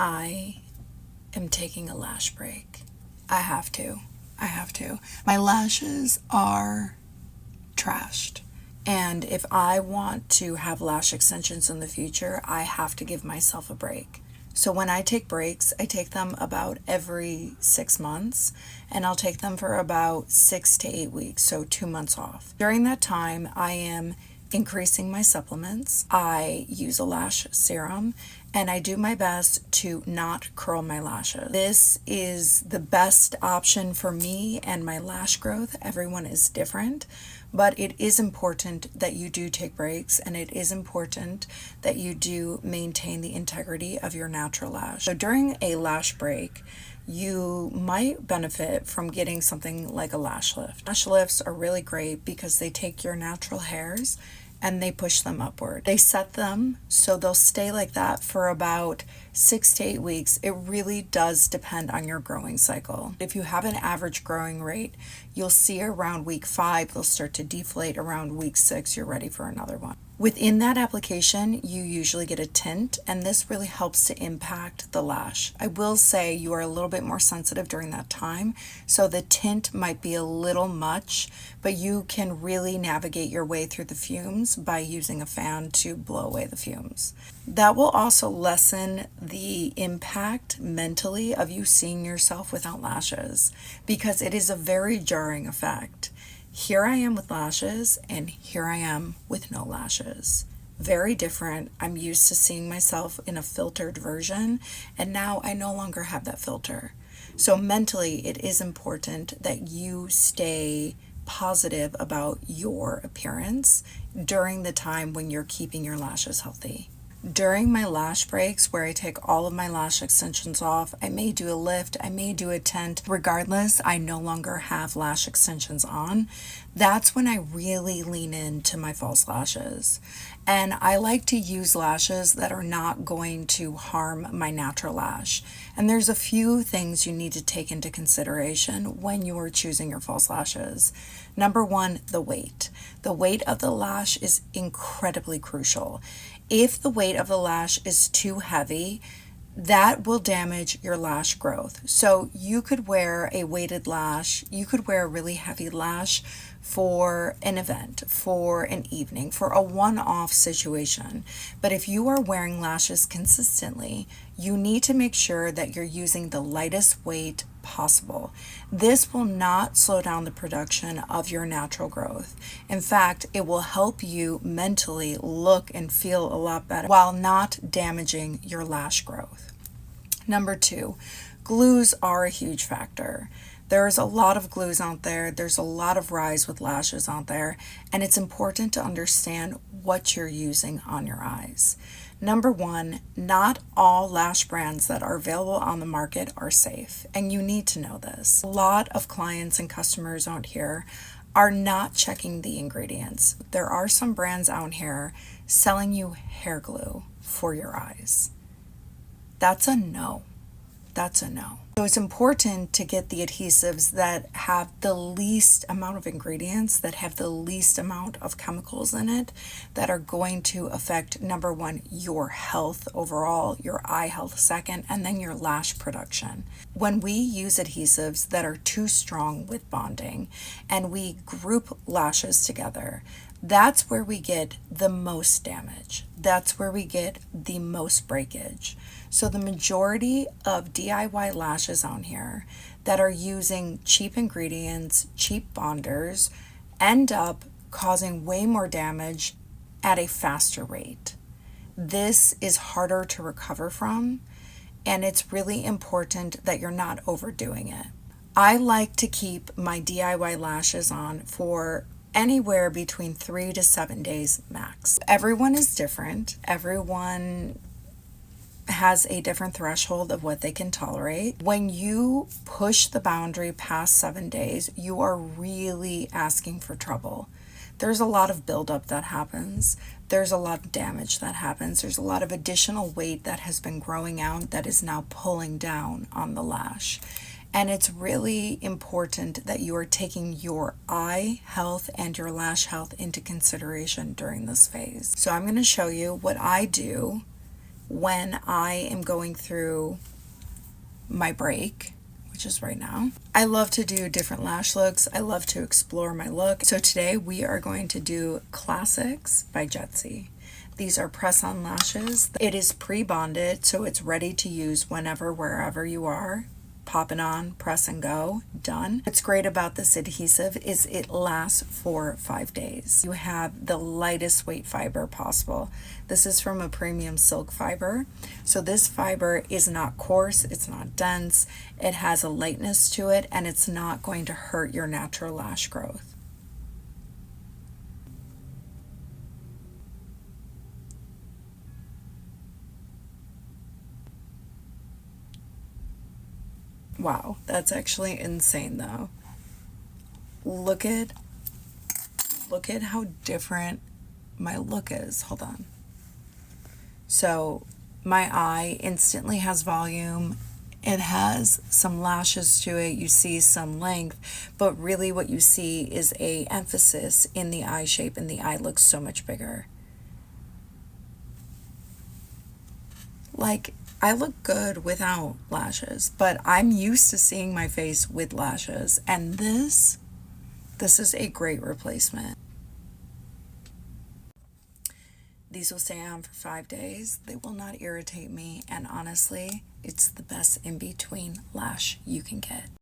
I am taking a lash break. I have to. My lashes are trashed. And if I want to have lash extensions in the future, I have to give myself a break. So when I take breaks, I take them about every 6 months, and I'll take them for about 6 to 8 weeks, so 2 months off. During that time, I am increasing my supplements. I use a lash serum, and I do my best to not curl my lashes. This is the best option for me and my lash growth. Everyone is different, but it is important that you do take breaks, and it is important that you do maintain the integrity of your natural lash. So during a lash break, you might benefit from getting something like a lash lift. Lash lifts are really great because they take your natural hairs and they push them upward. They set them so they'll stay like that for about 6 to 8 weeks. It really does depend on your growing cycle. If you have an average growing rate, you'll see around week 5, they'll start to deflate. Around week 6, you're ready for another one. Within that application, you usually get a tint, and this really helps to impact the lash. I will say you are a little bit more sensitive during that time, so the tint might be a little much, but you can really navigate your way through the fumes by using a fan to blow away the fumes. That will also lessen the impact mentally of you seeing yourself without lashes, because it is a very jarring effect. Here I am with lashes, and here I am with no lashes. Very different. I'm used to seeing myself in a filtered version, and now I no longer have that filter. So mentally, it is important that you stay positive about your appearance during the time when you're keeping your lashes healthy. During my lash breaks, where I take all of my lash extensions off, I may do a lift, I may do a tint. Regardless, I no longer have lash extensions on. That's when I really lean into my false lashes. And I like to use lashes that are not going to harm my natural lash. And there's a few things you need to take into consideration when you are choosing your false lashes. Number 1, the weight. The weight of the lash is incredibly crucial. If the weight of the lash is too heavy, that will damage your lash growth. So you could wear a weighted lash, you could wear a really heavy lash for an event, for an evening, for a one-off situation. But if you are wearing lashes consistently, you need to make sure that you're using the lightest weight possible. This will not slow down the production of your natural growth. In fact, it will help you mentally look and feel a lot better while not damaging your lash growth. Number 2, glues are a huge factor. There's a lot of glues out there. There's a lot of rise with lashes out there, and it's important to understand what you're using on your eyes. Number 1, not all lash brands that are available on the market are safe, and you need to know this. A lot of clients and customers out here are not checking the ingredients. There are some brands out here selling you hair glue for your eyes. That's a no. That's a no. So it's important to get the adhesives that have the least amount of ingredients, that have the least amount of chemicals in it, that are going to affect, number 1, your health overall, your eye health second, and then your lash production. When we use adhesives that are too strong with bonding and we group lashes together, that's where we get the most damage. That's where we get the most breakage. So the majority of DIY lashes on here that are using cheap ingredients, cheap bonders, end up causing way more damage at a faster rate. This is harder to recover from, and it's really important that you're not overdoing it. I like to keep my DIY lashes on for anywhere between 3 to 7 days max. Everyone is different. Everyone has a different threshold of what they can tolerate. When you push the boundary past 7 days, you are really asking for trouble. There's a lot of buildup that happens. There's a lot of damage that happens. There's a lot of additional weight that has been growing out that is now pulling down on the lash. And it's really important that you are taking your eye health and your lash health into consideration during this phase. So I'm going to show you what I do when I am going through my break, which is right now. I love to do different lash looks. I love to explore my look. So today we are going to do Classics by Jetsy. These are press-on lashes. It is pre-bonded, so it's ready to use whenever, wherever you are. Pop it on, press and go, done. What's great about this adhesive is it lasts for 5 days. You have the lightest weight fiber possible. This is from a premium silk fiber. So this fiber is not coarse, it's not dense, it has a lightness to it, and it's not going to hurt your natural lash growth. Wow, that's actually insane though. Look at how different my look is. Hold on. So my eye instantly has volume. It has some lashes to it. You see some length, but really what you see is a emphasis in the eye shape, and the eye looks so much bigger. Like, I look good without lashes, but I'm used to seeing my face with lashes, and this is a great replacement. These will stay on for 5 days. They will not irritate me, and honestly, it's the best in between lash you can get.